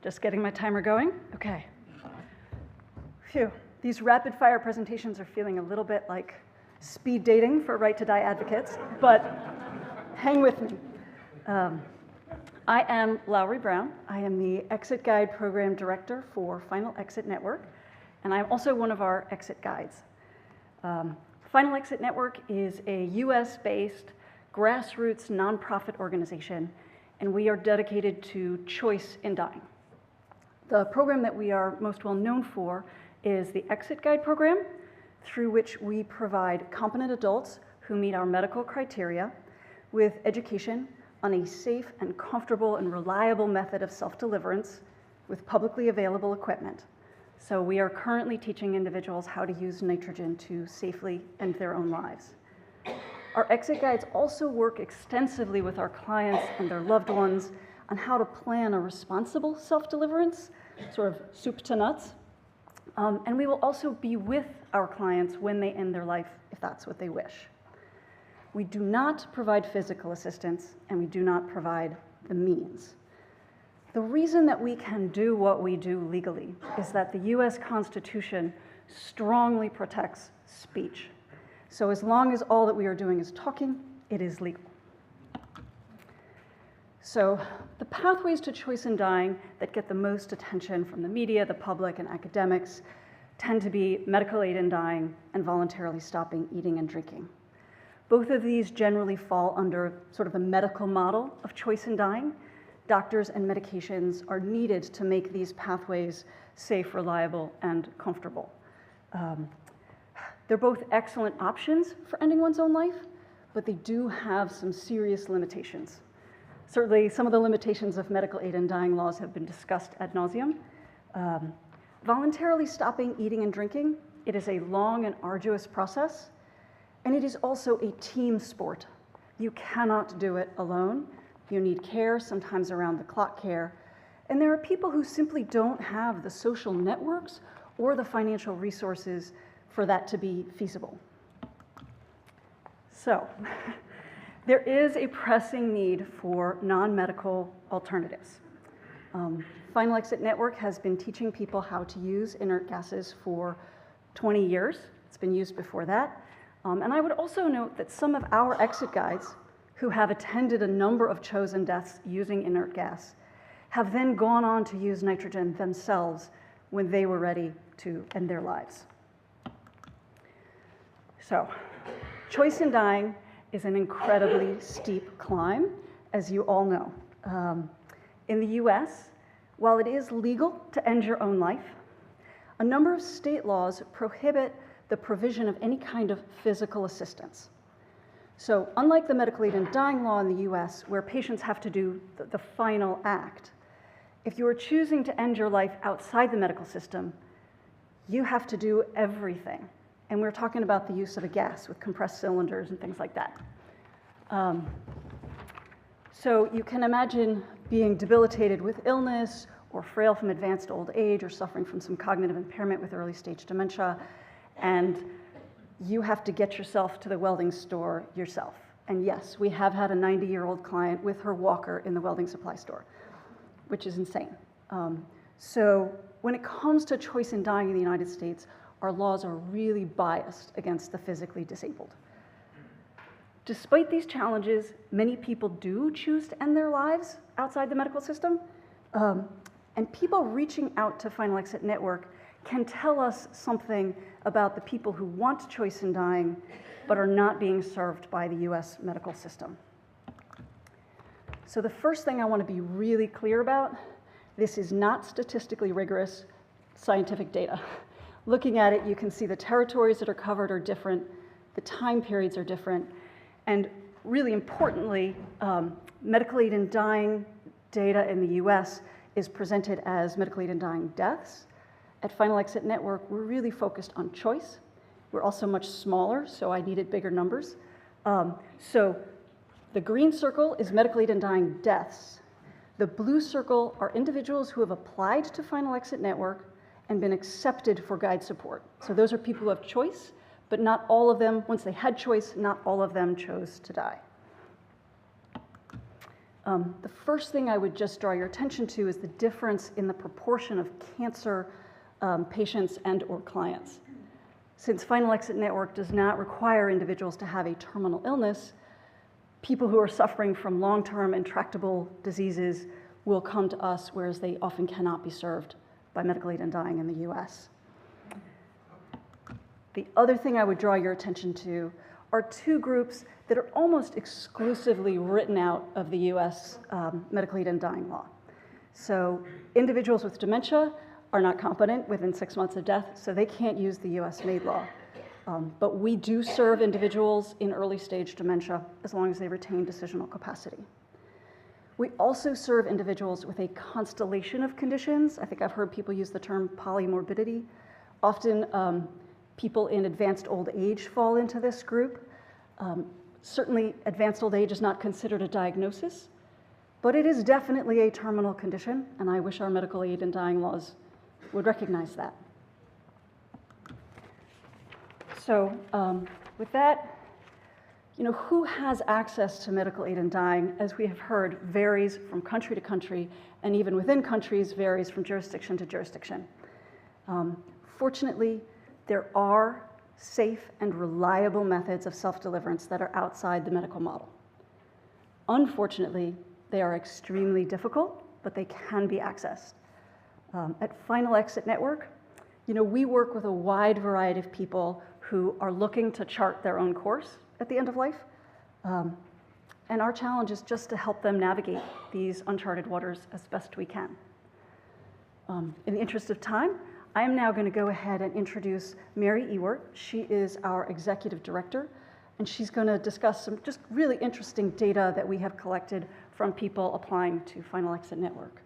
Just getting my timer going. Okay. Phew. These rapid fire presentations are feeling a little bit like speed dating for right to die advocates, but hang with me. I am Lowery Brown. I am the Exit Guide Program Director for Final Exit Network, and I'm also one of our exit guides. Final Exit Network is a US-based grassroots nonprofit organization, and we are dedicated to choice in dying. The program that we are most well known for is the Exit Guide Program, through which we provide competent adults who meet our medical criteria with education on a safe and comfortable and reliable method of self-deliverance with publicly available equipment. So we are currently teaching individuals how to use nitrogen to safely end their own lives. Our exit guides also work extensively with our clients and their loved ones on how to plan a responsible self-deliverance, sort of soup to nuts. And we will also be with our clients when they end their life, if that's what they wish. We do not provide physical assistance, and we do not provide the means. The reason that we can do what we do legally is that the US Constitution strongly protects speech. So as long as all that we are doing is talking, it is legal. So the pathways to choice in dying that get the most attention from the media, the public, and academics tend to be medical aid in dying and voluntarily stopping eating and drinking. Both of these generally fall under sort of the medical model of choice in dying. Doctors and medications are needed to make these pathways safe, reliable, and comfortable. They're both excellent options for ending one's own life, but they do have some serious limitations. Certainly, some of the limitations of medical aid in dying laws have been discussed ad nauseum. Voluntarily stopping eating and drinking, it is a long and arduous process, and it is also a team sport. You cannot do it alone. You need care, sometimes around-the-clock care, and there are people who simply don't have the social networks or the financial resources for that to be feasible. So, there is a pressing need for non-medical alternatives. Final Exit Network has been teaching people how to use inert gases for 20 years. It's been used before that. And I would also note that some of our exit guides who have attended a number of chosen deaths using inert gas have then gone on to use nitrogen themselves when they were ready to end their lives. So, choice in dying is an incredibly steep climb, as you all know. In the US, while it is legal to end your own life, a number of state laws prohibit the provision of any kind of physical assistance. So unlike the medical aid in dying law in the US, where patients have to do the final act, if you are choosing to end your life outside the medical system, you have to do everything. And we're talking about the use of a gas with compressed cylinders and things like that. So you can imagine being debilitated with illness or frail from advanced old age or suffering from some cognitive impairment with early stage dementia, and you have to get yourself to the welding store yourself. And yes, we have had a 90-year-old client with her walker in the welding supply store, which is insane. So when it comes to choice in dying in the United States, our laws are really biased against the physically disabled. Despite these challenges, many people do choose to end their lives outside the medical system. And people reaching out to Final Exit Network can tell us something about the people who want choice in dying but are not being served by the US medical system. So the first thing I want to be really clear about, this is not statistically rigorous scientific data. Looking at it, you can see the territories that are covered are different, the time periods are different, and really importantly, medical aid in dying data in the US is presented as medical aid in dying deaths. At Final Exit Network, we're really focused on choice. We're also much smaller, so I needed bigger numbers. So the green circle is medical aid in dying deaths. The blue circle are individuals who have applied to Final Exit Network and been accepted for guide support. So those are people who have choice, but not all of them, once they had choice, not all of them chose to die. The first thing I would just draw your attention to is the difference in the proportion of cancer patients and or clients. Since Final Exit Network does not require individuals to have a terminal illness, people who are suffering from long-term intractable diseases will come to us, whereas they often cannot be served by medical aid in dying in the US. The other thing I would draw your attention to are two groups that are almost exclusively written out of the US medical aid in dying law. So individuals with dementia are not competent within 6 months of death, so they can't use the US MAiD law. But we do serve individuals in early stage dementia as long as they retain decisional capacity. We also serve individuals with a constellation of conditions. I think I've heard people use the term polymorbidity. Often people in advanced old age fall into this group. Certainly advanced old age is not considered a diagnosis, but it is definitely a terminal condition, and I wish our medical aid in dying laws would recognize that. So with that, who has access to medical aid in dying, as we have heard, varies from country to country, and even within countries varies from jurisdiction to jurisdiction. Fortunately, there are safe and reliable methods of self-deliverance that are outside the medical model. Unfortunately, they are extremely difficult, but they can be accessed. At Final Exit Network, we work with a wide variety of people who are looking to chart their own course at the end of life. And our challenge is just to help them navigate these uncharted waters as best we can. In the interest of time, I am now going to go ahead and introduce Mary Ewert. She is our executive director, and she's going to discuss some just really interesting data that we have collected from people applying to Final Exit Network.